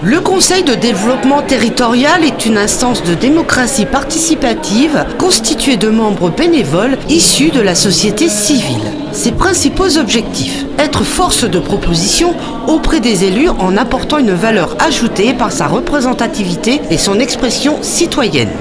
Le Conseil de développement territorial est une instance de démocratie participative constituée de membres bénévoles issus de la société civile. Ses principaux objectifs: être force de proposition auprès des élus en apportant une valeur ajoutée par sa représentativité et son expression citoyenne.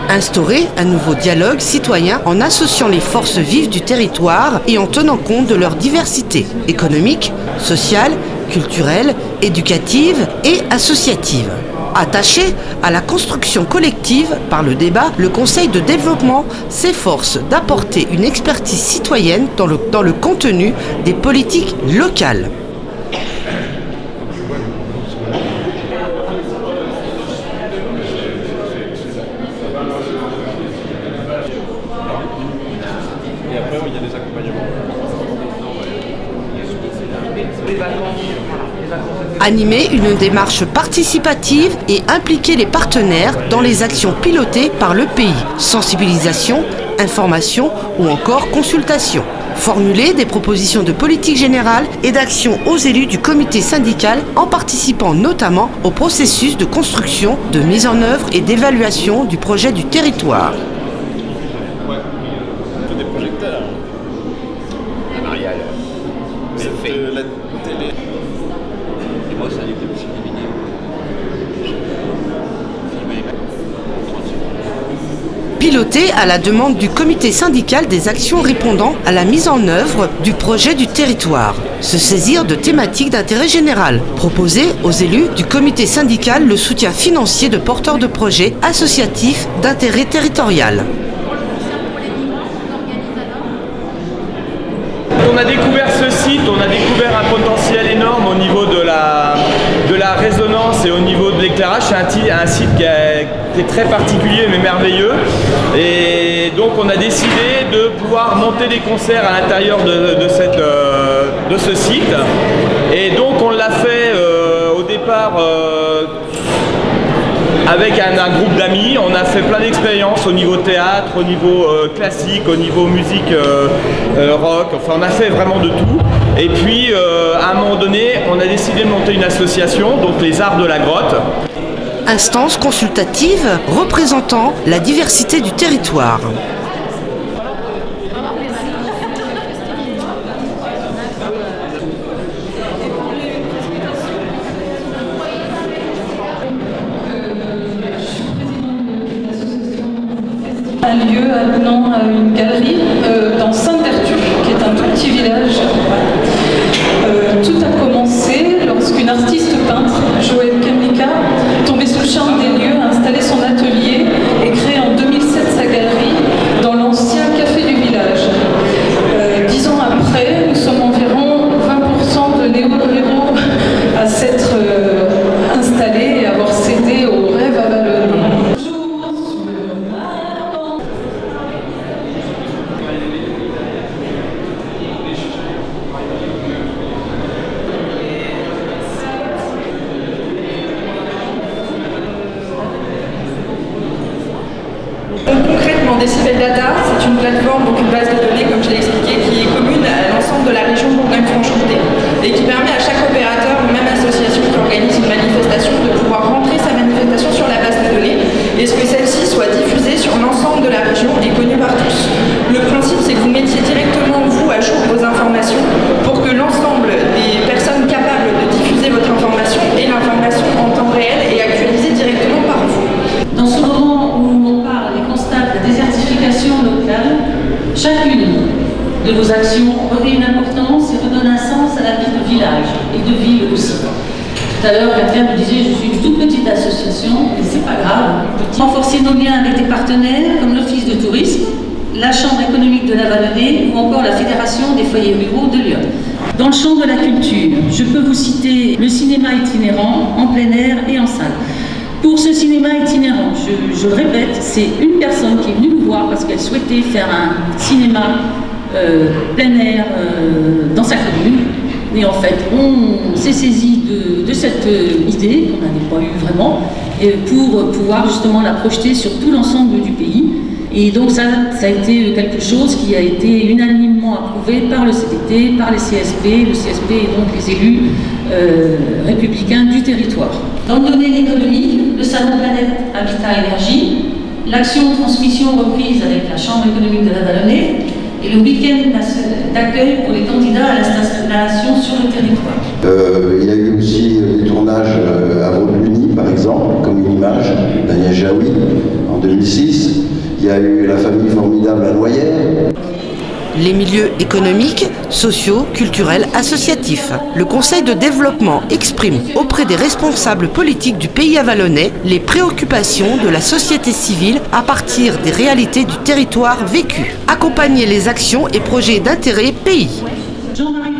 Instaurer un nouveau dialogue citoyen en associant les forces vives du territoire et en tenant compte de leur diversité économique, sociale, culturelle, éducative et associative. Attaché à la construction collective par le débat, le Conseil de développement s'efforce d'apporter une expertise citoyenne dans le contenu des politiques locales. Et après, il y a des accompagnements. Animer une démarche participative et impliquer les partenaires dans les actions pilotées par le pays. Sensibilisation, information ou encore consultation. Formuler des propositions de politique générale et d'action aux élus du comité syndical en participant notamment au processus de construction, de mise en œuvre et d'évaluation du projet du territoire. Ouais, tout des projecteurs. La Mariale. C'est fait. La télé. Et moi, ça a été aussi des vidéos. Piloter à la demande du comité syndical des actions répondant à la mise en œuvre du projet du territoire. Se saisir de thématiques d'intérêt général. Proposer aux élus du comité syndical le soutien financier de porteurs de projets associatifs d'intérêt territorial. On a découvert ce site, on a découvert un potentiel énorme au niveau de la résonance et au niveau de l'éclairage. C'est un site qui est très particulier mais merveilleux. Et donc on a décidé de pouvoir monter des concerts à l'intérieur de ce site. Et donc on l'a fait au départ avec un groupe d'amis. On a fait plein d'expériences au niveau théâtre, au niveau classique, au niveau musique rock. Enfin, on a fait vraiment de tout. Et puis, à un moment donné, on a décidé de monter une association, donc les Arts de la Grotte. Instance consultative représentant la diversité du territoire. Un lieu attenant à une galerie dans Sainte-Vertu, qui est un tout petit village. Tout a commencé lorsqu'une artiste peintre, Joëlle Kemlika, tombée sous le charme des lieux, a installé son atelier et créé en 2007 sa galerie dans l'ancien café du village. 10 ans après, nous sommes environ 20% de néo-ruraux à s'être installés et avoir cédé aux rêves à vallonner. Concrètement, Decibel Data, c'est une plateforme, donc une base de données, comme je l'ai expliqué, qui est commune à l'ensemble de la région Bourgogne-Franche-Comté et qui permet à chaque opérateur ou même association qui organise une manifestation de pouvoir rentrer sa manifestation sur la base de données et ce que celle-ci soit diffusée sur l'ensemble de la région et connue par tous. Le principe, c'est que vous mettiez directement, vous, à jour vos informations pour que l'ensemble des personnes capables de diffuser votre information aient l'information en temps réel et actualisée directement par vous. Dans ce moment où on parle et constate la désertification locale, chacune de vos actions revêt une importance et redonne un sens à la vie de village et de ville aussi. Tout à l'heure, quelqu'un me disait, je suis une toute petite association, et c'est pas grave. Renforcer nos liens avec des partenaires comme l'Office de tourisme, la Chambre économique de la Vallonnée ou encore la Fédération des foyers ruraux de Lyon. Dans le champ de la culture, je peux vous citer le cinéma itinérant en plein air et en salle. Pour ce cinéma itinérant, je le répète, c'est une personne qui est venue nous voir parce qu'elle souhaitait faire un cinéma plein air dans sa commune. Et en fait, on s'est saisi de cette idée, qu'on n'avait pas eu vraiment, pour pouvoir justement la projeter sur tout l'ensemble du pays. Et donc ça a été quelque chose qui a été unanimement approuvé par le CDT, par les CSP. Le CSP et donc les élus républicains du territoire. Dans le domaine économique, le salon Planète Habitat Énergie, l'action transmission reprise avec la Chambre économique de la Vallonnée et le week-end d'accueil pour les candidats à l'installation sur le territoire. Il y a eu aussi des tournages à Vaude-Cluny, par exemple, comme une image d'Agnès Jaoui en 2006. Il y a eu La famille formidable à Noyères. Les milieux économiques, sociaux, culturels, associatifs. Le Conseil de développement exprime auprès des responsables politiques du pays avallonnais les préoccupations de la société civile à partir des réalités du territoire vécu. Accompagner les actions et projets d'intérêt pays. Jean-Marie